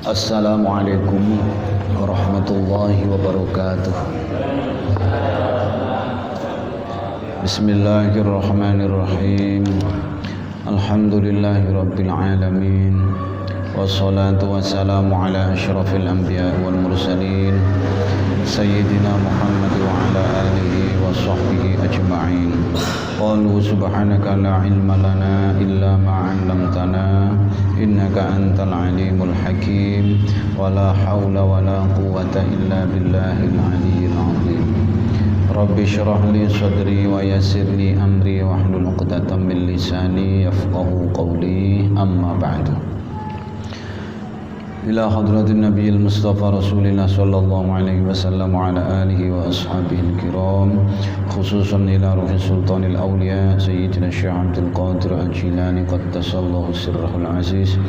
Assalamualaikum warahmatullahi wabarakatuh. Bismillahirrahmanirrahim. Alhamdulillahi rabbil alamin. Wassalatu wassalamu ala asyrafil anbiya wal mursalin Sayyidina Muhammad wa ala alihi wa sahbihi ajma'in. Qalu subhanaka la ilma lana illa ma 'allamtana innaka antal alimul hakim. Wa la hawla wa la quwwata illa billahil aliyyil azim. Rabbi shrah li sadri wa yassir li amri wahlul 'uqdatam min lisani yafqahu qawli. Amma ba'du. Ila hadratin nabiyil mustafa rasulillah sallallahu alaihi wasallam wa ala alihi wa ashabihi kiram, khususan ila ruhi sultanil awliya sayyidina Syekh Abdul Qadir Al-Jilani qaddasallahu sirrahul aziz,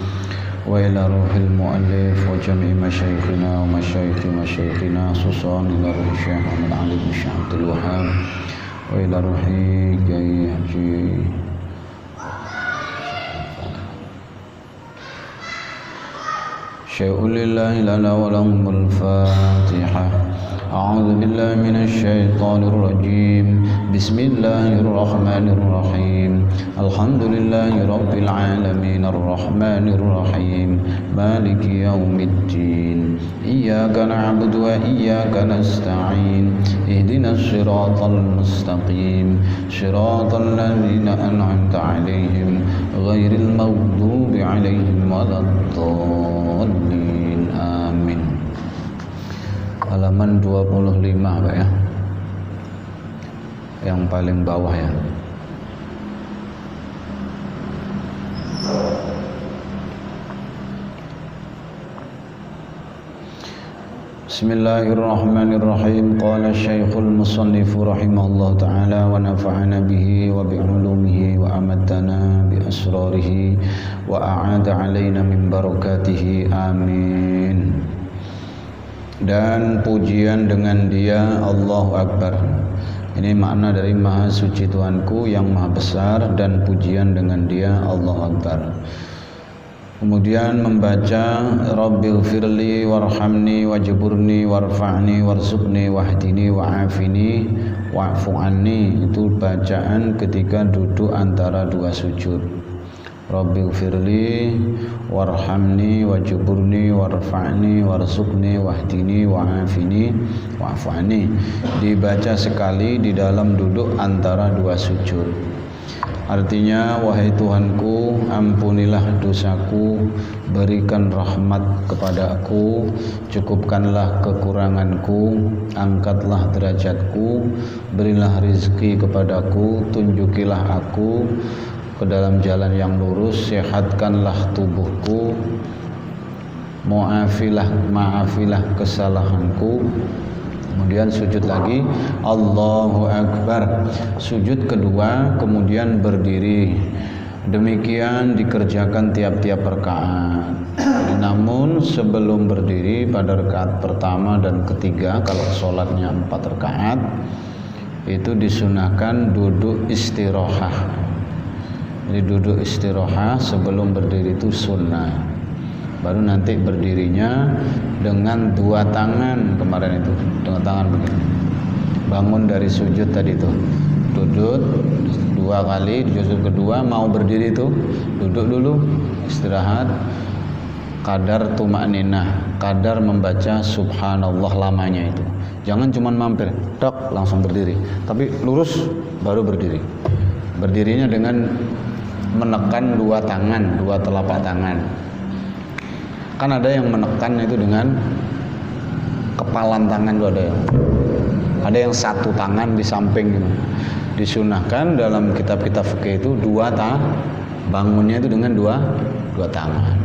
wa ila ruhil muallif wa jami'i masyayikhina wa masyayikhi masyayikhina, khususan ila ruhi Syekh Muhammad Ali bin Syekh Abdul Wahhab, wa ila ruhi Kiai Haji Syai'ul lillahi lana wa lahumul fatihah. A'udzu billahi minasy syaithanir rajim. Bismillahirrahmanirrahim. Alhamdulillahi rabbil alamin arrahmanir rahim maliki yaumiddin. Iyyaka na'budu wa iyyaka nasta'in. Ihdinas siratal mustaqim. Siratal ladzina an'amta 'alaihim ghairil maghdubi 'alaihim waladdallin. Amin. Halaman 25 Pak ya, yang paling bawah ya. Bismillahirrahmanirrahim. Qala Syekhul Musannif rahimahullah ta'ala wa nafa'ana bihi wa bi'ulumihi wa amaddana bi asrarihi wa a'ada alaina min barakatihi. Amin. Dan pujian dengan Dia, Allahu Akbar. Ini makna dari Maha Suci Tuhanku yang Maha Besar, dan pujian dengan Dia, Allahu Akbar. Kemudian membaca Rabbil firli warhamni wajburni warfa'ni warzuqni wahdini wa'afini wa'fu anni. Itu bacaan ketika duduk antara dua sujud. Rabbil firli warhamni wajburni warfa'ni warzuqni wahdini wa'afini wa'fu anni. Dibaca sekali di dalam duduk antara dua sujud. Artinya, wahai Tuhanku, ampunilah dosaku, berikan rahmat kepadaku, cukupkanlah kekuranganku, angkatlah derajatku, berilah rizki kepadaku, tunjukilah aku ke dalam jalan yang lurus, sehatkanlah tubuhku, maafilah kesalahanku. Kemudian sujud lagi, Allahu Akbar. Sujud kedua, kemudian berdiri. Demikian dikerjakan tiap-tiap rakaat. Namun sebelum berdiri pada rakaat pertama dan ketiga, kalau sholatnya 4 rakaat, itu disunahkan duduk istirahah. Jadi duduk istirahah sebelum berdiri itu sunnah. Baru nanti berdirinya dengan dua tangan, kemarin itu dengan tangan begini. Bangun dari sujud tadi itu, duduk 2 kali, di sujud kedua mau berdiri itu duduk dulu, istirahat, kadar tumakninah, kadar membaca subhanallah lamanya itu. Jangan cuma mampir, tok langsung berdiri, tapi lurus baru berdiri. Berdirinya dengan menekan 2 tangan, 2 telapak tangan. Kan ada yang menekan itu dengan kepalan tangan, itu ada yang 1 tangan di samping gitu. Disunahkan dalam kitab-kitab fikih itu bangunnya itu dengan dua tangan.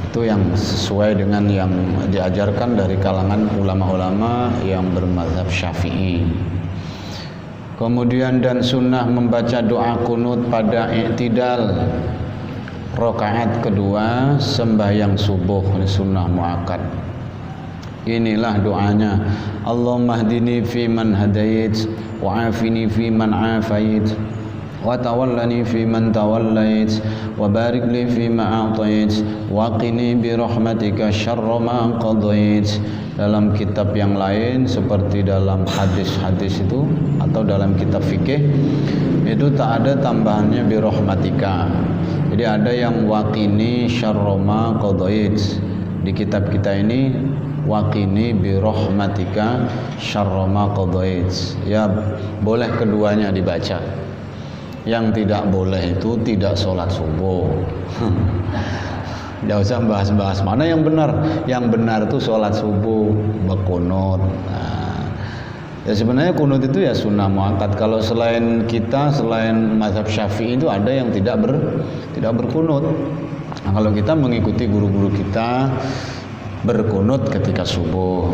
Itu yang sesuai dengan yang diajarkan dari kalangan ulama-ulama yang bermadzhab Syafi'i. Kemudian dan sunnah membaca doa kunut pada i'tidal rakaat kedua sembahyang subuh, ini sunnah muakkad. Inilah doanya. Allahumma hdini fi man hadait, wa afini fi man afait, wa tawallani fi man tawallait, wa barik li fi ma a'tait, wa qini bi rahmatika syarra ma qadait. Dalam kitab yang lain seperti dalam hadis-hadis itu atau dalam kitab fikih itu tak ada tambahannya bi rahmatika. Jadi ada yang waqini syarra ma qadait. Di kitab kita ini waqini bi rahmatika syarra ma qadait. Ya, boleh keduanya dibaca. Yang tidak boleh itu tidak sholat subuh. Tidak usah bahas-bahas mana yang benar. Yang benar itu sholat subuh, berkunut. Nah, ya sebenarnya kunut itu ya sunnah muakkad. Kalau selain kita, selain mazhab Syafi'i itu ada yang tidak berkunut. Nah, kalau kita mengikuti guru-guru kita berkunut ketika subuh.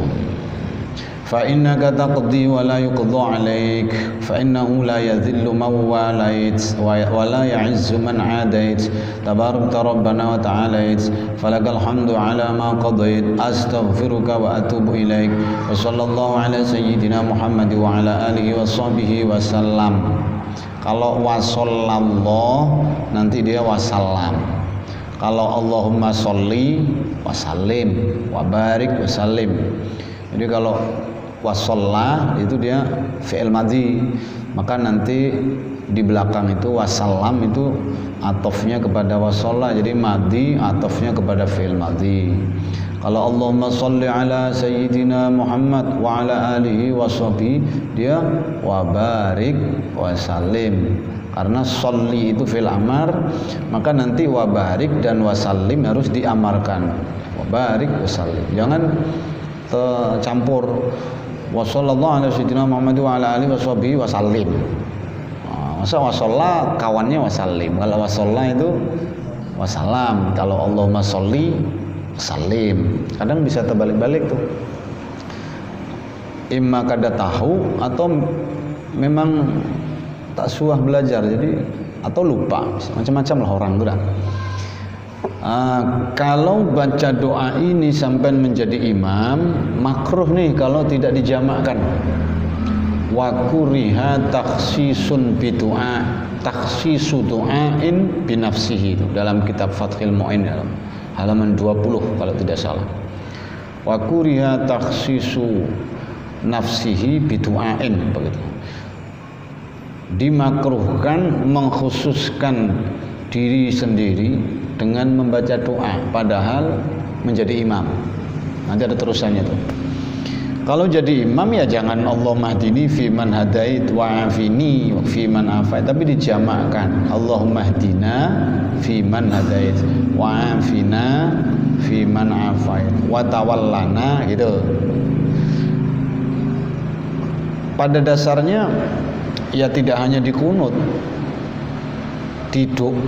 Fa innaka taqdi wa la yuqda 'alaik fa innahu la yadhillu man walait wa la ya'izzu man 'adait tabarakta rabbana wa ta'alait falakal hamdu 'ala ma qadait astaghfiruka wa atubu ilaik wa sallallahu ala sayyidina Muhammad wa ala alihi wa sahbihi wa sallam. Kalau wa sallallahu nanti dia wasallam. Kalau Allahumma sholli wa sallim wa barik wa sallim. Jadi kalau wasalla itu dia fi'il madhi, maka nanti di belakang itu wasallam itu atofnya kepada wasalla, jadi madhi atofnya kepada fi'il madhi. Kalau Allahumma sholli ala sayyidina Muhammad wa ala alihi wa sahbihi, dia wa barik wa sallim. Karena sholli itu fi'il amar, maka nanti wa barik dan wa sallim harus diamarkan. Wa barik wa sallim. Jangan tercampur. Wa sallallahu ala sayyidina Muhammad wa ala alihi wa sahbihi wa sallim. Masa wa shalla kawannya wa sallim. Kalau wa shalla itu wa salam. Kalau Allahumma sholli salim. Kadang bisa terbalik-balik tuh. Imma kada tahu atau memang tak suah belajar, jadi atau lupa, macam-macam lah orang itu dah. Kalau baca doa ini sampai menjadi imam, makruh nih kalau tidak dijamakkan. Wa kuriha takhsisun bidu'a, takhsisu du'ain binafsihi, dalam kitab Fathul Mu'in halaman 20 kalau tidak salah. Wa kuriha takhsisu nafsihi bidu'ain, begitu. Dimakruhkan mengkhususkan diri sendiri dengan membaca doa padahal menjadi imam. Nanti ada terusannya tuh. Kalau jadi imam ya jangan Allahumma hdini fi man hadait wa afini fi man afait, tapi dijamakkan Allahumma hdina fi man hadait wa afina fi man afait wa tawallana gitu. Pada dasarnya ya tidak hanya di kunut,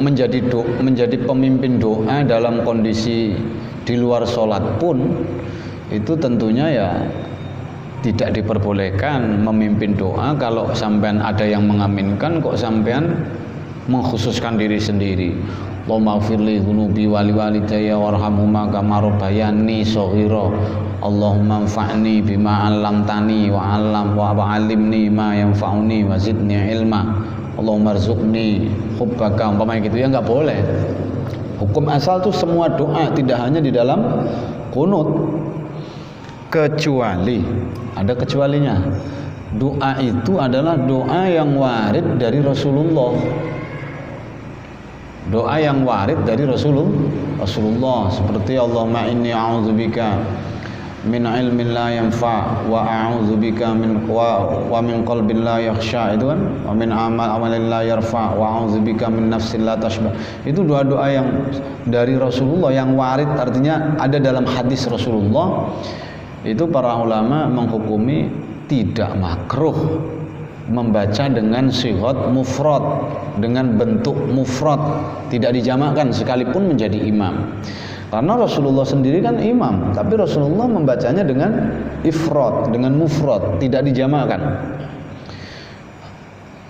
menjadi pemimpin doa dalam kondisi di luar sholat pun itu tentunya ya tidak diperbolehkan memimpin doa. Kalau sampean ada yang mengaminkan kok sampean mengkhususkan diri sendiri. Allahumma firli dhunubi wali walidayya warhamhuma kama rabbayani shaghira. Allahumma anfa'ni bima 'allamtani wa 'allimni ma yanfa'uni wa zidni ilma. Allahumma rzuqni hubbaka, umpamanya gitu ya, enggak boleh. Hukum asal tuh semua doa, tidak hanya di dalam kunut, kecuali ada kecualinya. Doa itu adalah doa yang warid dari Rasulullah. Doa yang warid dari Rasulullah seperti Allahumma inni a'udzubika min ilmin la yanfa wa a'udzubika min qalbin la yakhsha, itu kan, wa min amalin la yarfa wa a'udzubika min nafsin la tashba. Itu doa-doa yang dari Rasulullah yang warid, artinya ada dalam hadis Rasulullah. Itu para ulama menghukumi tidak makruh membaca dengan sighat mufrad, dengan bentuk mufrad, tidak dijamakkan sekalipun menjadi imam. Karena Rasulullah sendiri kan imam, tapi Rasulullah membacanya dengan ifrad, dengan mufrad, tidak dijamakkan.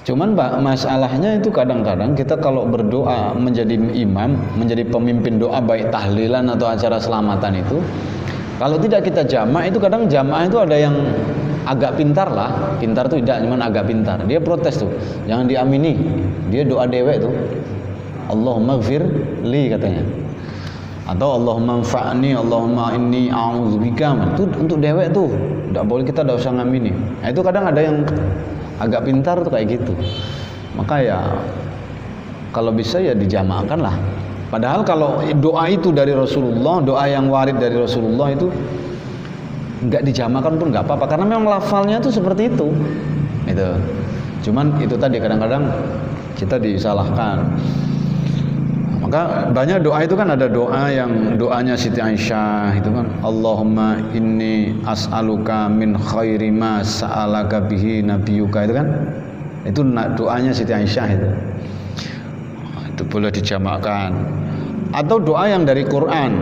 Cuman masalahnya itu kadang-kadang kita kalau berdoa menjadi imam, menjadi pemimpin doa baik tahlilan atau acara selamatan itu, Kalau tidak kita jamak, itu kadang jamaah itu ada yang agak pintar lah. Pintar tuh tidak, cuman agak pintar. Dia protes tuh, jangan diamini. Dia doa dewek tuh. Allahumma gfir li katanya. Atau Allahumma anfa'ni, Allahumma inni a'udzubika. Itu untuk dewek tuh. Tidak boleh, kita tidak usah ngamini. Nah, itu kadang ada yang agak pintar tuh kayak gitu. Maka ya kalau bisa ya dijamakkan lah. Padahal kalau doa itu dari Rasulullah, doa yang warid dari Rasulullah itu nggak dijamakan pun nggak apa-apa, karena memang lafalnya itu seperti itu. Cuman itu tadi kadang-kadang kita disalahkan. Maka banyak doa itu kan, ada doa yang doanya Siti Aisyah itu kan, Allahumma inni as'aluka min khairi ma sa'alaka bihi nabiyuka, itu kan, itu doanya Siti Aisyah itu. Itu boleh dijamakkan. Atau doa yang dari Quran,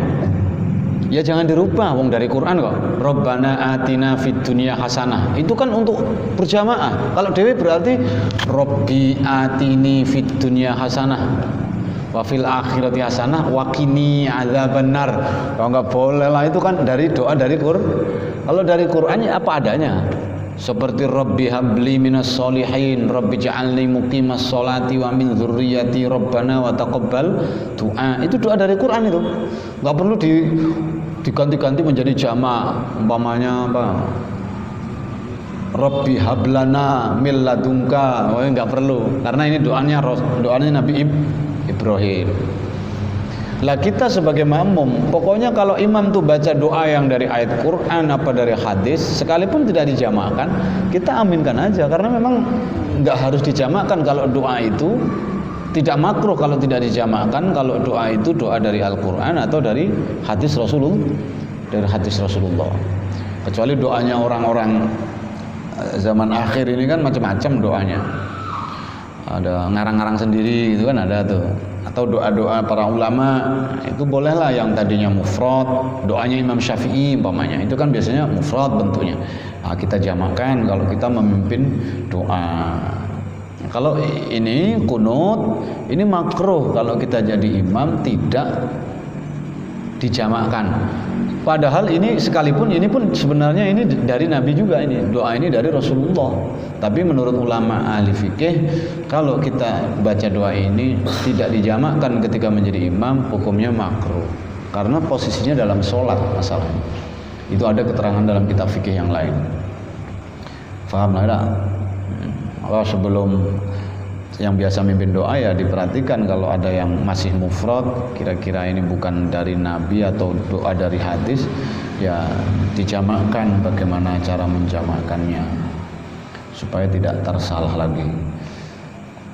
ya jangan dirubah, wong dari Quran kok. Rabbana atina fid dunya hasanah, itu kan untuk berjamaah. Kalau dewe berarti Rabbi atini fid dunya hasanah wa fil akhirati hasanah wa qini adzabannar. Kalau enggak boleh lah, itu kan dari doa dari Quran. Kalau dari Quran ya apa adanya. Seperti Rabbi habli minas solihin, Rabbi ja'alni muqimas sholati wa min dzurriyyati Rabbana wa taqabbal du'a. Itu doa dari Quran itu. Enggak perlu diganti-ganti menjadi jamak. Umpamanya apa? Rabbi hablana min ladunka. Oh, enggak perlu. Karena ini doanya Nabi Ibrahim. Lah kita sebagai makmum, pokoknya kalau imam tuh baca doa yang dari ayat Quran apa dari hadis, sekalipun tidak dijamakkan, kita aminkan aja, karena memang nggak harus dijamakkan. Kalau doa itu tidak makruh kalau tidak dijamakkan, kalau doa itu doa dari Al-Quran atau dari hadis Rasulullah. Kecuali doanya orang-orang zaman akhir ini kan macam-macam doanya. Ada ngarang-ngarang sendiri gitu kan, ada tuh. Atau doa-doa para ulama itu bolehlah, yang tadinya mufrad, doanya Imam Syafi'i umpamanya, itu kan biasanya mufrad bentuknya. Nah, kita jamakkan kalau kita memimpin doa. Kalau ini kunut, ini makruh kalau kita jadi imam tidak dijamakkan. Padahal ini sekalipun ini pun sebenarnya ini dari Nabi juga, ini doa ini dari Rasulullah. Tapi menurut ulama ahli fikih, kalau kita baca doa ini tidak dijamakkan ketika menjadi imam, hukumnya makruh. Karena posisinya dalam sholat masalahnya. Itu ada keterangan dalam kitab fikih yang lain. Faham lah? Kalau sebelum yang biasa mimpin doa ya diperhatikan, kalau ada yang masih mufrad, kira-kira ini bukan dari Nabi atau doa dari hadis, ya dijamakkan bagaimana cara menjamakkannya supaya tidak tersalah lagi.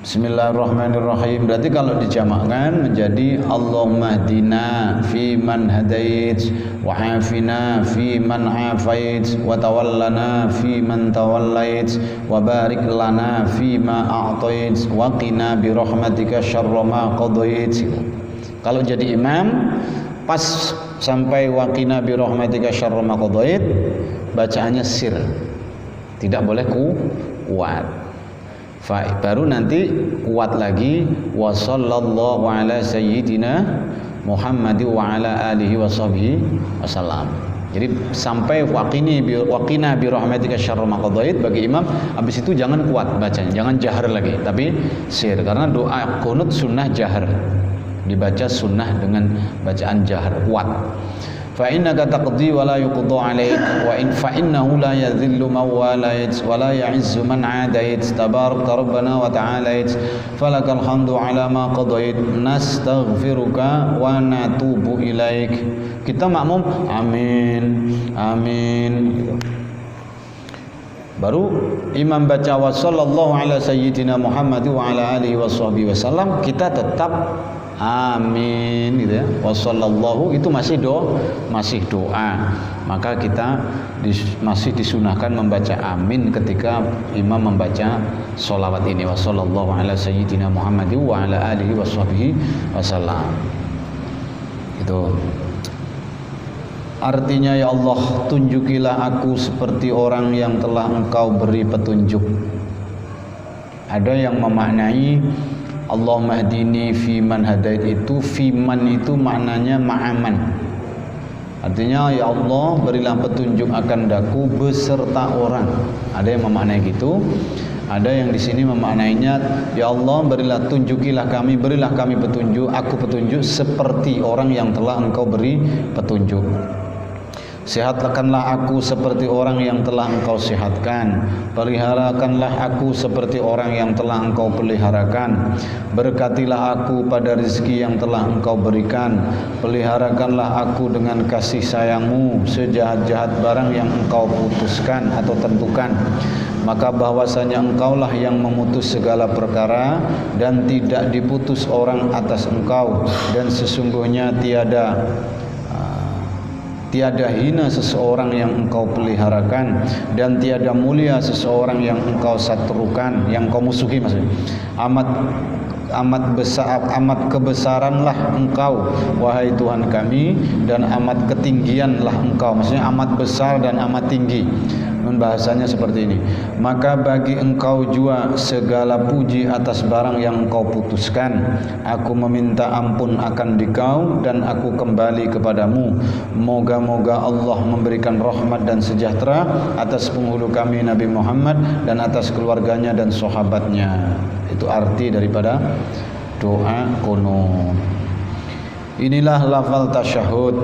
Bismillahirrahmanirrahim. Berarti kalau dijamakkan menjadi Allahumma hdina fi man hadait, wa afina fi man afait, wa tawallana fi man tawallait, wa barik lana fi ma a'tait, wa qina bi rahmatika syarra ma qadait. Kalau jadi imam pas sampai wa qina bi rahmatika syarra ma qadait, bacaannya sir. Tidak boleh kuat. Baru nanti kuat lagi wa sallallahu ala sayyidina Muhammad wa ala alihi wa sahbihi wasallam. Jadi sampai waqina bi rahmatika syarra ma qadait bagi imam, habis itu jangan kuat bacanya, jangan jahar lagi, tapi sir, karena doa qunut sunnah jahar, dibaca sunnah dengan bacaan jahar kuat. Fa innaka taqdi wa la yuqda 'alaik wa in fa innahu la yadhillu man walait wa la ya'izzu man 'adait tabarakta rabbana wa ta'alait falakal hamdu 'ala ma qadait nastaghfiruka wa natubu ilaik. Kita makmum amin amin. Baru imam baca wa sallallahu ala sayyidina Muhammad wa ala alihi washabbihi wasallam, kita tetap amin gitu ya. Wassallallahu itu masih doa. Maka kita masih disunahkan membaca amin ketika imam membaca sholawat ini, wassallallahu ala sayyidina Muhammad wa ala alihi washabbihi wasallam. Itu artinya, ya Allah, tunjukilah aku seperti orang yang telah Engkau beri petunjuk. Ada yang memaknai Allahumma hdini fi man hadait, itu fi man itu maknanya ma'aman. Artinya, ya Allah berilah petunjuk akan daku beserta orang. Ada yang memaknai gitu. Ada yang di sini memaknainya, ya Allah berilah tunjukilah kami, berilah kami petunjuk, aku petunjuk seperti orang yang telah Engkau beri petunjuk. Sehatkanlah aku seperti orang yang telah Engkau sehatkan. Peliharakanlah aku seperti orang yang telah Engkau peliharakan. Berkatilah aku pada rezeki yang telah Engkau berikan. Peliharakanlah aku dengan kasih sayang-Mu sejahat-jahat barang yang Engkau putuskan atau tentukan. Maka bahwasanya Engkaulah yang memutus segala perkara dan tidak diputus orang atas Engkau, dan sesungguhnya tiada hina seseorang yang Engkau peliharakan, dan tiada mulia seseorang yang Engkau satrukan, yang Engkau musuhi maksudnya. Amat kebesaranlah Engkau wahai Tuhan kami, dan amat ketinggianlah Engkau, maksudnya amat besar dan amat tinggi. Bahasanya seperti ini. Maka bagi Engkau jua segala puji atas barang yang Engkau putuskan. Aku meminta ampun akan Dikau dan aku kembali kepadamu. Moga-moga Allah memberikan rahmat dan sejahtera atas penghulu kami Nabi Muhammad dan atas keluarganya dan sahabatnya. Itu arti daripada doa kunut. Inilah lafal tasyahud.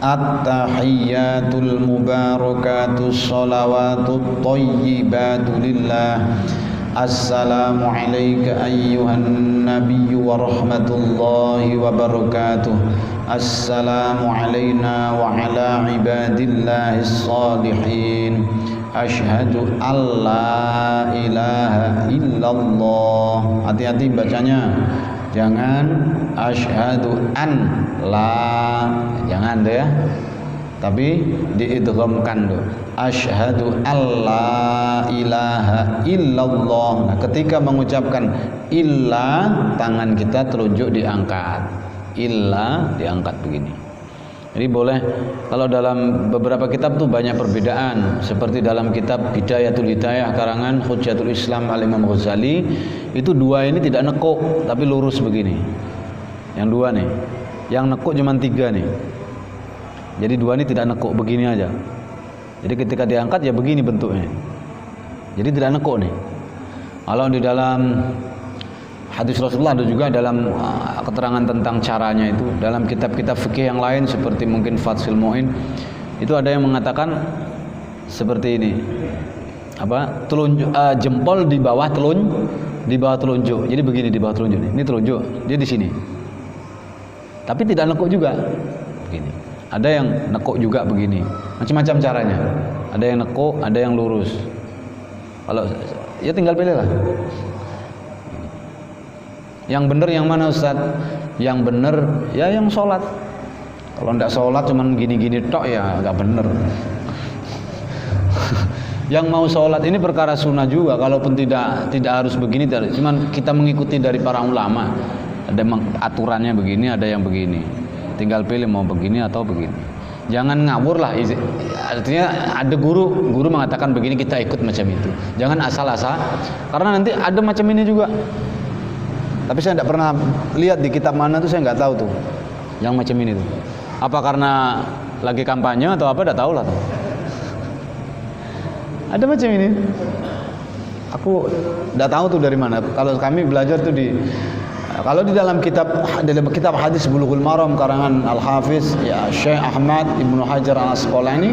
At-tahiyyatul mubarakatus shalawatut thayyibatu lillah. Assalamu alayka ayyuhan nabiyyu wa rahmatullahi wa barakatuh. Assalamu alayna wa ala ibadillahis salihin. Asyhadu alla ilaha illallah. Hati-hati bacanya. Jangan asyhadu an la, jangan deh ya. Tapi diidghamkan tuh. Asyhadu alla ilaha illallah. Nah, ketika mengucapkan illa, tangan kita telunjuk diangkat. Illa diangkat begini. Jadi boleh, kalau dalam beberapa kitab tuh banyak perbedaan. Seperti dalam kitab Bidayatul Hidayah karangan Hujjatul Islam Al-Imam Ghazali, itu dua ini tidak nekuk tapi lurus begini. Yang dua nih, yang nekuk cuma tiga nih. Jadi dua ini tidak nekuk, begini aja. Jadi ketika diangkat ya begini bentuknya. Jadi tidak nekuk nih. Kalau di dalam hadis Rasulullah ada juga dalam keterangan tentang caranya itu dalam kitab-kitab fikih yang lain seperti mungkin Fathul Mu'in, itu ada yang mengatakan seperti ini, apa, jempol di bawah telunjuk. Jadi begini di bawah telunjuk ini telunjuk, dia di sini. Tapi tidak nekuk juga begini. Ada yang nekuk juga begini. Macam-macam caranya. Ada yang nekuk, ada yang lurus. Kalau ya tinggal pilih lah. Yang benar yang mana Ustaz? Yang benar ya yang sholat. Kalau tidak sholat cuman gini-gini tok ya nggak benar. Yang mau sholat ini perkara sunnah juga, kalaupun tidak harus begini, cuman kita mengikuti dari para ulama. Ada aturannya begini, ada yang begini. Tinggal pilih mau begini atau begini. Jangan ngawur lah. Artinya ada guru mengatakan begini, kita ikut macam itu. Jangan asal-asal, karena nanti ada macam ini juga. Tapi saya tidak pernah lihat di kitab mana tuh, saya nggak tahu tuh yang macam ini tuh. Apa karena lagi kampanye atau apa, tidak tahu lah tuh. Ada macam ini. Aku tidak tahu tuh dari mana. Kalau kami belajar tuh kalau di dalam kitab hadis Bulughul Maram karangan Al-Hafiz ya Syekh Ahmad Ibnu Hajar Al-Asqalani,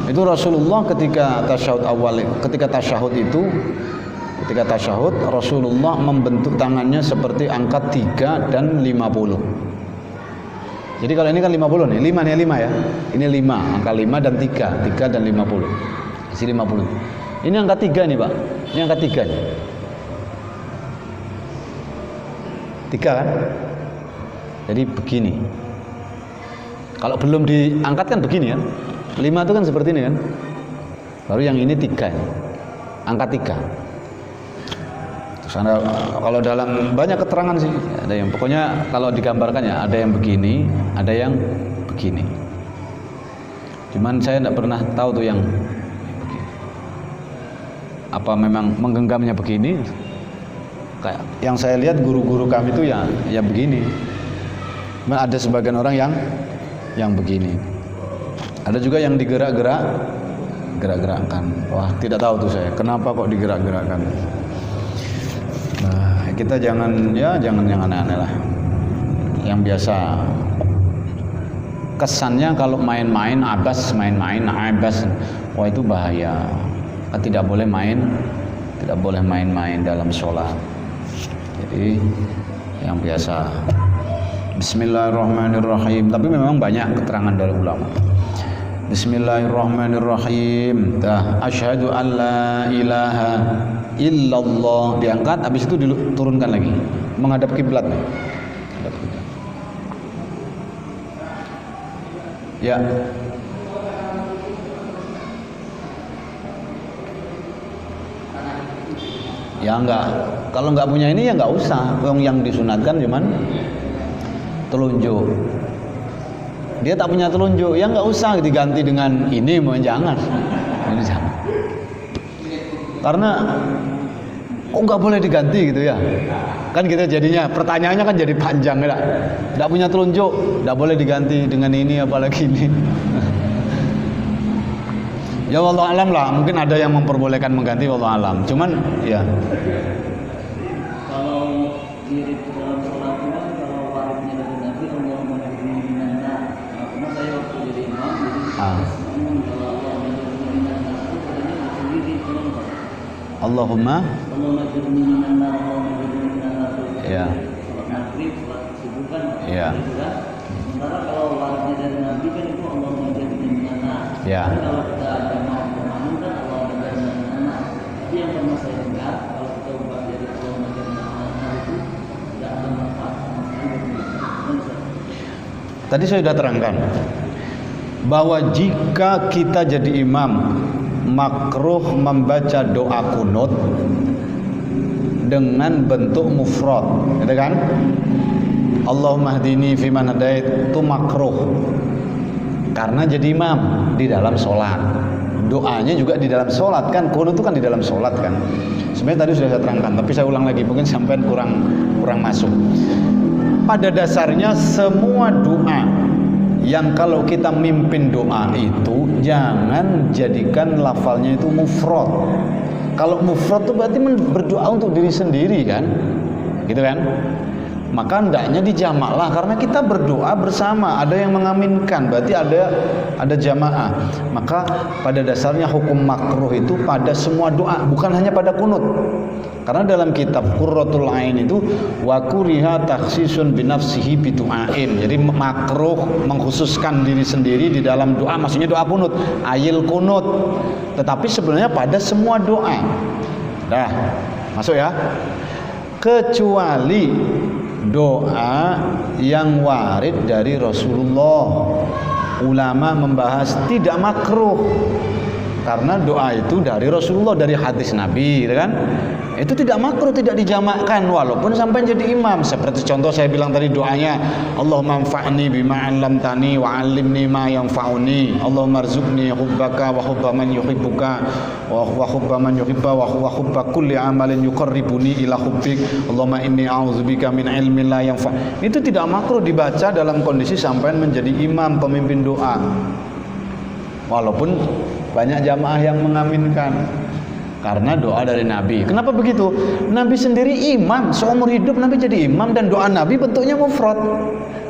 itu Rasulullah ketika tasyahud Rasulullah membentuk tangannya seperti angka 3 dan 50. Jadi kalau ini kan 50 nih, 5 nih, 5 ya. Ini 5, angka 5 dan 3 dan 50. Isi 50. Ini angka 3 nih, Pak. Ini angka 3 nih. 3 kan? Jadi begini. Kalau belum diangkat kan begini kan? 5 itu kan seperti ini kan? Baru yang ini 3. Angka 3. Kalau dalam banyak keterangan sih, ada yang pokoknya kalau digambarkan ya ada yang begini, ada yang begini. Cuman saya tidak pernah tahu tuh yang begini. Apa memang menggenggamnya begini? Kayak yang saya lihat guru-guru kami tuh ya begini. Cuman ada sebagian orang yang yang begini. Ada juga yang gerak-gerakkan. Wah, tidak tahu tuh saya, kenapa kok digerak-gerakkan. Nah, kita jangan yang aneh-aneh lah. Yang biasa. Kesannya kalau main-main abas, wah itu bahaya. Tidak boleh main-main dalam sholat. Jadi yang biasa. Bismillahirrahmanirrahim. Tapi memang banyak keterangan dari ulama. Bismillahirrahmanirrahim. Asyhadu an la ilaha illallah. Diangkat, habis itu diturunkan lagi. Menghadap kiblat. Ya. Ya enggak. Kalau enggak punya ini ya enggak usah. Yang disunatkan cuman telunjuk. Dia tak punya telunjuk, ya enggak usah diganti dengan ini, jangan. Ini jangan. Karena kok enggak boleh diganti gitu ya? Kan gitu jadinya, pertanyaannya kan jadi panjang ya. Enggak punya telunjuk, enggak boleh diganti dengan ini apalagi ini. Ya wallahu alam lah, mungkin ada yang memperbolehkan mengganti, wallahu alam. Cuman ya. Kalau mirip dalam sholat kan, kalau warisnya dari Nabi Allahumma hidni minanna. Karena saya waktu jadi imam, jadi kalau Allah hidni minanna itu katanya sendiri kalau Allahumma hidni minanna, Allahumma hidni minanna. Ya. Sholat maghrib, sholat subuh kan. Ya. Sementara kalau warisnya dari Nabi kan itu Allahumma hidni minanna. Ya. Kalau kita ada pemahaman kan Allahumma hidni minanna. Tapi yang pernah saya dengar kalau kita ubah dari Allahumma hidni minanna itu tidak ada manfaat sama sekali. Tadi saya sudah terangkan bahwa jika kita jadi imam makruh membaca doa kunut dengan bentuk mufrad, gitu kan? Allahumma hdini fiman hadait, itu makruh karena jadi imam di dalam sholat. Doanya juga di dalam sholat kan, kunut itu kan di dalam sholat kan. Sebenarnya tadi sudah saya terangkan, tapi saya ulang lagi, mungkin sampai kurang masuk. Pada dasarnya semua doa yang kalau kita mimpin doa itu jangan jadikan lafalnya itu mufrad. Kalau mufrad itu berarti berdoa untuk diri sendiri kan, gitu kan? Maka hendaknya dijamaklah karena kita berdoa bersama, ada yang mengaminkan, berarti ada jamaah. Maka pada dasarnya hukum makruh itu pada semua doa, bukan hanya pada kunut. Karena dalam kitab Qurratul Ain itu wa kuriha takhsisun binafsihi bidu'ain. Jadi makruh mengkhususkan diri sendiri di dalam doa, maksudnya doa kunut, ayil kunut. Tetapi sebenarnya pada semua doa. Dah, masuk ya. Kecuali doa yang warid dari Rasulullah. Ulama membahas tidak makruh karena doa itu dari Rasulullah, dari hadis Nabi, kan? Itu tidak makruh, tidak dijamakkan walaupun sampai jadi imam. Seperti contoh saya bilang tadi doanya, Allahumma anfa'ni bima 'allamtani wa 'allimni ma yanfa'uni. Allahumma arzuqni hubbaka wa hubba man yuhibbuka wa hubba man yuhibba wa hubba kulli amalin yuqarribuni ila hubbik. Allahumma inni a'udzubika min ilmin la yanfa'. Itu tidak makruh dibaca dalam kondisi sampai menjadi imam pemimpin doa. Walaupun banyak jamaah yang mengaminkan karena doa dari Nabi. Kenapa begitu? Nabi sendiri imam, seumur hidup Nabi jadi imam dan doa Nabi bentuknya mufrad.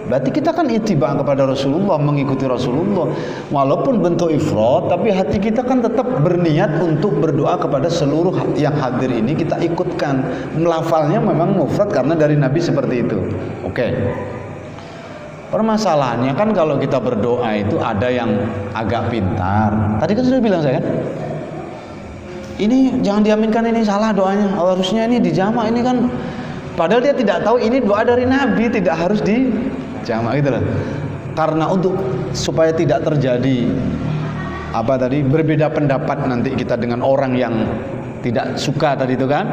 Berarti kita kan ittiba kepada Rasulullah, mengikuti Rasulullah. Walaupun bentuk ifrad, tapi hati kita kan tetap berniat untuk berdoa kepada seluruh yang hadir ini, kita ikutkan. Melafalnya memang mufrad karena dari Nabi seperti itu. Oke. Permasalahannya kan kalau kita berdoa itu ada yang agak pintar. Tadi kan sudah bilang saya kan, ini jangan diaminkan, ini salah doanya, harusnya ini dijamak, ini kan padahal dia tidak tahu ini doa dari Nabi, tidak harus dijamak gitu loh. Karena untuk supaya tidak terjadi berbeda pendapat nanti kita dengan orang yang tidak suka tadi itu kan,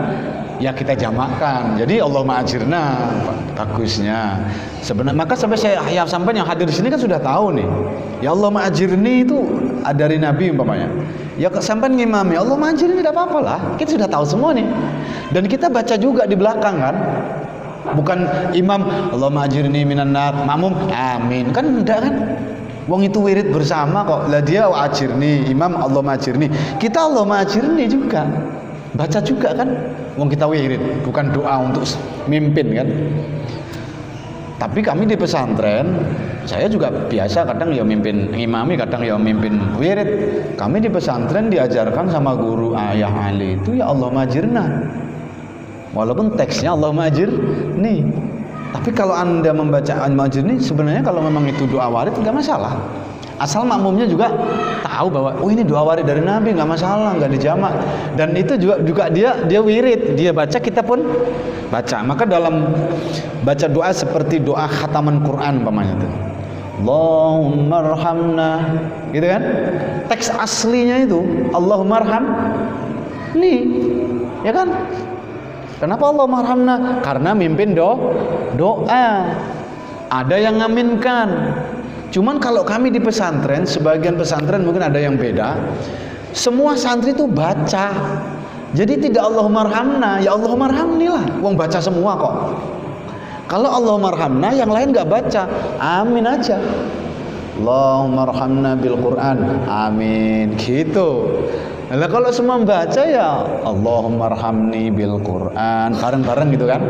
ya kita jamakkan. Jadi Allahumma ajirna bagusnya. Sebenarnya maka sampai yang hadir di sini kan sudah tahu nih. Ya Allahumma ajirni itu dari Nabi umpamanya. Ya sampai ngimami Allahumma ajirni tidak apa-apa lah. Kita sudah tahu semua nih. Dan kita baca juga di belakang kan. Bukan imam Allahumma ajirni minan nar, makmum amin. Kan enggak kan? Wong itu wirid bersama kok. Lah dia ajirni, imam Allahumma ajirni. Kita Allahumma ajirni juga. Baca juga kan? Wong kita wirid, bukan doa untuk mimpin kan? Tapi kami di pesantren, saya juga biasa kadang ya mimpin ngimami, kadang ya mimpin wirid. Kami di pesantren diajarkan sama guru Ayah Ali itu ya Allah majirna. Walaupun teksnya Allah majir nih. Tapi kalau Anda membaca majir nih, sebenarnya kalau memang itu doa warid nggak masalah. Asal makmumnya juga tahu bahwa oh ini doa warid dari Nabi, nggak masalah, nggak dijamak. Dan itu juga dia wirid, dia baca, kita pun baca. Maka dalam baca doa seperti doa khataman Quran umpamanya itu, Allahumma arhamna, gitu kan? Teks aslinya itu Allahumma arham nih, ya kan? Kenapa Allahumma arhamna? Karena mimpin doa. Ada yang ngaminkan. Cuman kalau kami di pesantren, sebagian pesantren mungkin ada yang beda. Semua santri itu baca. Jadi tidak Allahumma arhamna, ya Allahumma arhamni lah. Wong baca semua kok. Kalau Allahumma arhamna, yang lain nggak baca, amin aja. Allahumma arhamna bil Quran, amin. Gitu. Nah, kalau semua baca ya Allahumma arhamni bil Quran, bareng-bareng gitu kan.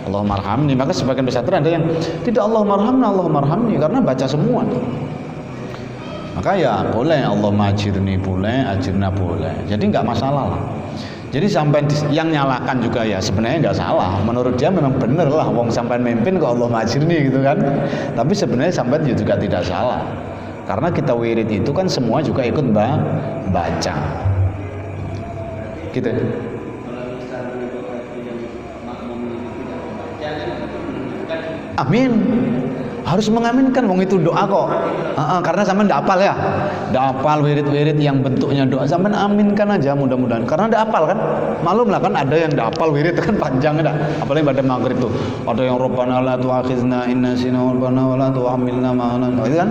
Allahumma arhamni. Maka sebagian pesantren ada yang tidak Allahumma arhamna, Allahumma arhamni, karena baca semua. Maka ya boleh Allahumma ajirni boleh, ajirna boleh. Jadi nggak masalah lah. Jadi sampai yang nyalakan juga ya sebenarnya nggak salah. Menurut dia memang bener lah, wong sampai mimpin kok Allahumma ajirni gitu kan. Tapi sebenarnya sampai juga tidak salah. Karena kita wirid itu kan semua juga ikut baca. Gitu. Amin. Harus mengaminkan, wong itu doa kok. Karena sampean ndak hafal ya. Ndak hafal wirid-wirid yang bentuknya doa, sampean aminkan aja mudah-mudahan. Karena ndak hafal kan. Maklum lah kan ada yang ndak hafal wirid kan panjang enggak. Apalagi pada maghrib tuh. Ada yang Rabbana la tu'akhizna in nasina rabbana wa la tu'amilna ma la. Itu kan.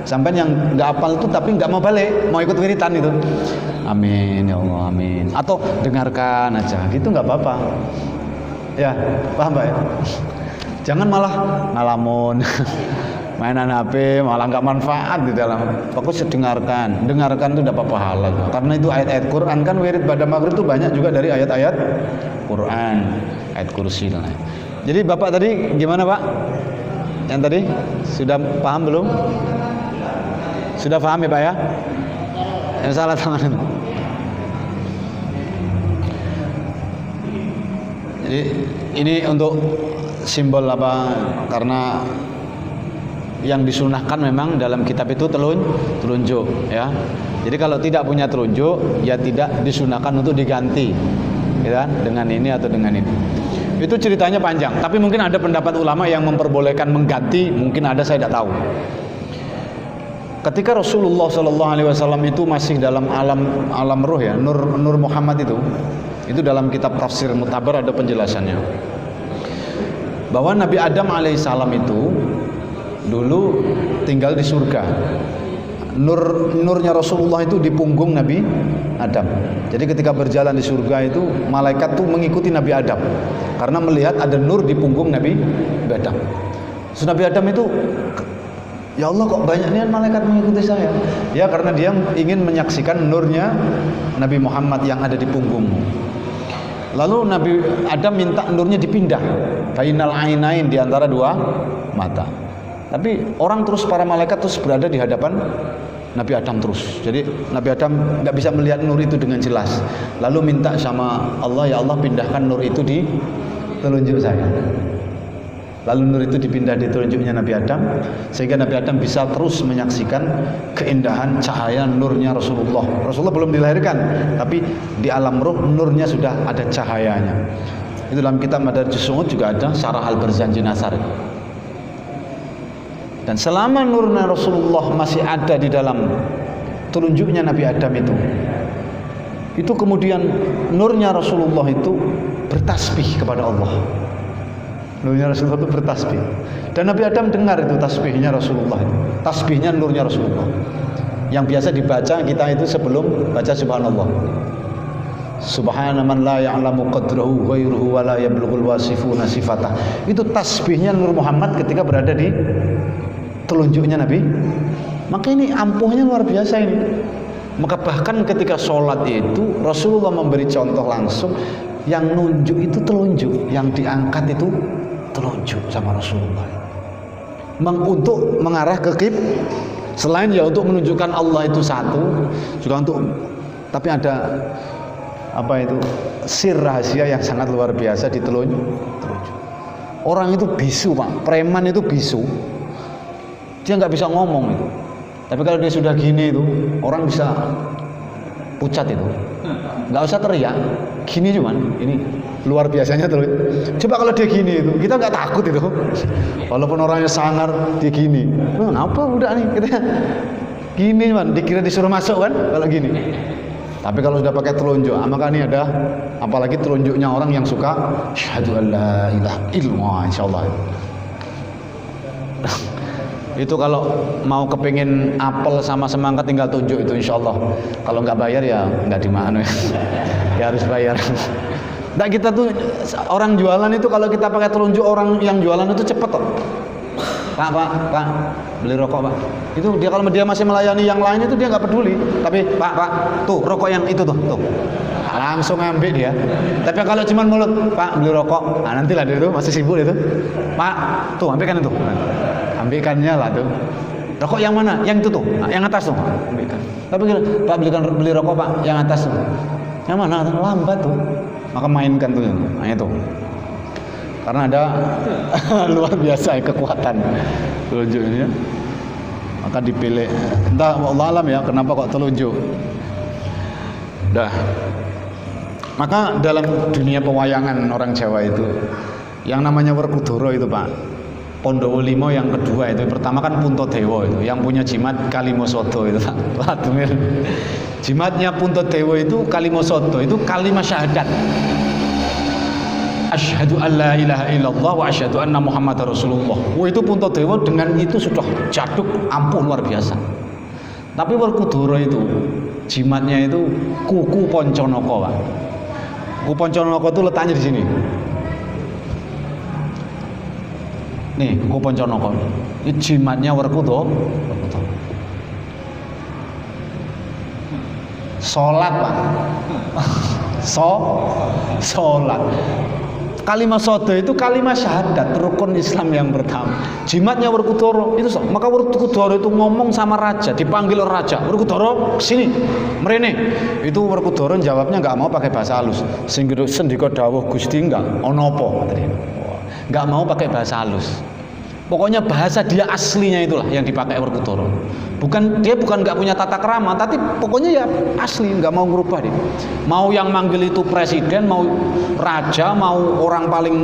Sampean yang nggak hafal itu tapi nggak mau balik, mau ikut wiritan itu. Amin ya Allah, amin. Atau dengarkan aja, gitu nggak apa-apa. Ya, paham Pak ya? Jangan malah ngalamun, mainan HP, malah nggak manfaat di dalam. Fokus dengarkan itu dapat pahala. Karena itu ayat-ayat Quran kan wirid pada maghrib itu banyak juga dari ayat-ayat Quran, ayat kursi. Jadi Bapak tadi gimana Pak? Yang tadi sudah paham belum? Sudah paham ya Pak ya? Yang salah tangan. Jadi ini untuk simbol apa? Karena yang disunahkan memang dalam kitab itu telunjuk ya. Jadi kalau tidak punya telunjuk ya tidak disunahkan untuk diganti ya, dengan ini atau dengan ini. Itu ceritanya panjang, tapi mungkin ada pendapat ulama yang memperbolehkan mengganti, mungkin ada, saya tidak tahu. Ketika Rasulullah SAW itu masih dalam alam ruh ya, Nur Muhammad itu dalam kitab tafsir Mutabar ada penjelasannya. Bahwa Nabi Adam alaihissalam itu dulu tinggal di surga. Nurnya Rasulullah itu di punggung Nabi Adam. Jadi ketika berjalan di surga itu malaikat tuh mengikuti Nabi Adam karena melihat ada nur di punggung Nabi Adam. So, Nabi Adam itu, ya Allah kok banyaknya malaikat mengikuti saya? Ya karena dia ingin menyaksikan nurnya Nabi Muhammad yang ada di punggungmu. Lalu Nabi Adam minta nurnya dipindah, bainal ainain, di antara dua mata. Tapi orang terus, para malaikat terus berada di hadapan Nabi Adam terus. Jadi Nabi Adam nggak bisa melihat nur itu dengan jelas. Lalu minta sama Allah, ya Allah pindahkan nur itu di telunjuk saya. Lalu nur itu dipindah di telunjuknya Nabi Adam, sehingga Nabi Adam bisa terus menyaksikan keindahan cahaya nurnya Rasulullah. Rasulullah belum dilahirkan, tapi di alam ruh nurnya sudah ada cahayanya. Itu dalam kitab Madarijus Su'ud juga ada Syarah Al-Barzanji Nasar. Dan selama nurnya Rasulullah masih ada di dalam telunjuknya Nabi Adam itu kemudian nurnya Rasulullah itu bertasbih kepada Allah. Nurnya Rasulullah itu bertasbih. Dan Nabi Adam dengar itu tasbihnya Rasulullah itu. Tasbihnya nurnya Rasulullah. Yang biasa dibaca kita itu sebelum baca subhanallah. Subhana man la ya'lamu qadrahu ghairuhu wa la yablughul wasifuna sifatah. Itu tasbihnya Nur Muhammad ketika berada di telunjuknya Nabi. Maka ini ampuhnya luar biasa ini. Maka bahkan ketika sholat itu Rasulullah memberi contoh langsung, yang nunjuk itu telunjuk, yang diangkat itu telunjuk sama Rasulullah. Untuk mengarah ke selain ya untuk menunjukkan Allah itu satu, juga untuk, tapi ada apa itu sir rahasia yang sangat luar biasa di telunjuk. Orang itu bisu Pak, preman itu bisu, dia nggak bisa ngomong itu. Tapi kalau dia sudah gini itu, orang bisa pucat itu, nggak usah teriak, gini cuman, ini luar biasanya terus. Coba kalau dia gini itu, kita nggak takut itu, walaupun orangnya sangar, dia gini, kenapa udah nih, kita gini cuman, dikira disuruh masuk kan, kalau gini. Tapi kalau sudah pakai telunjuk, maka ini ada, apalagi telunjuknya orang yang suka syahadu an la ilaha illallah, insyaallah. Itu kalau mau kepingin apel sama semangka tinggal tunjuk itu insyaallah. Kalau nggak bayar ya nggak dimakan ya harus bayar. Nah kita tuh orang jualan itu kalau kita pakai telunjuk, orang yang jualan itu cepet kok. Pak beli rokok Pak. Itu dia kalau dia masih melayani yang lain itu dia nggak peduli. Tapi Pak tuh rokok yang itu tuh langsung ngambil dia. Tapi kalau cuma mulut Pak beli rokok, nah nantilah dia itu masih sibuk itu. Pak tuh ambilkan itu. Ambilkannya lah tuh. Rokok yang mana? Yang itu tuh, yang atas tuh. Ambilkan. Tapi Pak beli rokok Pak, yang atas tuh. Yang mana? Lambat tuh. Maka mainkan tuh. Nah itu. Karena ada luar biasa kekuatan telunjuknya. Maka dipilih. Entah Allah alam ya, kenapa kok telunjuk. Dah. Maka dalam dunia pewayangan orang Jawa itu, yang namanya Werkudara itu Pak, Pandhawa 5 yang kedua itu, pertama kan Puntadewa itu, yang punya jimat Kalimasada itu Pak Tumir. Jimatnya Puntadewa itu Kalimasada, itu kalimat syahadat. Asyhadu an la ilaha illallah wa asyhadu anna Muhammadar Rasulullah. Itu Puntadewa dengan itu sudah jaduk ampuh luar biasa. Tapi Werkudara itu jimatnya itu kuku Pancanaka Pak. Kuku Pancanaka itu letaknya di sini. Nih, kuku Pancanaka. Ini jimatnya Werkudara. Salat, Pak. Salat. Kalimat sada itu kalimat syahadat, rukun Islam yang pertama. Jimatnya Werkudara itu, maka Werkudara itu ngomong sama raja, dipanggil raja. Werkudara sini, mrene. Itu Werkudara jawabnya nggak mau pakai bahasa halus. Sendika dawuh Gusti enggak ono apa katanya. Nggak mau pakai bahasa halus. Pokoknya bahasa dia aslinya itulah yang dipakai Werkudara. Dia bukan nggak punya tata krama, tapi pokoknya ya asli, nggak mau ngerubah dia. Mau yang manggil itu presiden, mau raja, mau orang paling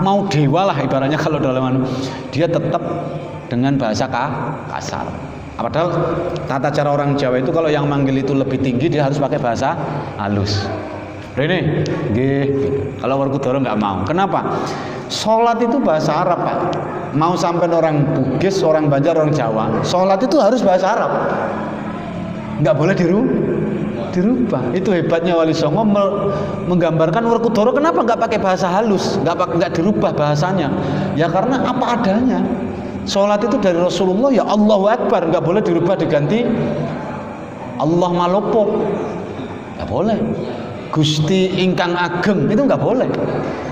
mau dewa lah ibaratnya kalau dalam dia tetap dengan bahasa kasar. Padahal tata cara orang Jawa itu kalau yang manggil itu lebih tinggi dia harus pakai bahasa halus. Rene, nggih. Kalau Werkudara nggak mau. Kenapa? Sholat itu bahasa Arab Pak. Mau sampai orang Bugis, orang Banjar, orang Jawa, sholat itu harus bahasa Arab. Nggak boleh dirubah. Itu hebatnya Wali Songo menggambarkan Werkudara kenapa nggak pakai bahasa halus, nggak dirubah bahasanya. Ya karena apa adanya. Sholat itu dari Rasulullah ya Allahu Akbar, nggak boleh dirubah diganti Allah Malopo. Nggak boleh. Gusti ingkang ageng itu nggak boleh.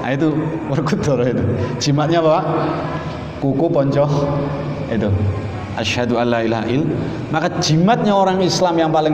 Nah itu Werkudara itu. Jimatnya Pak, kuku ponco itu. Asyhadu alla ilaha illallah. Maka jimatnya orang Islam yang paling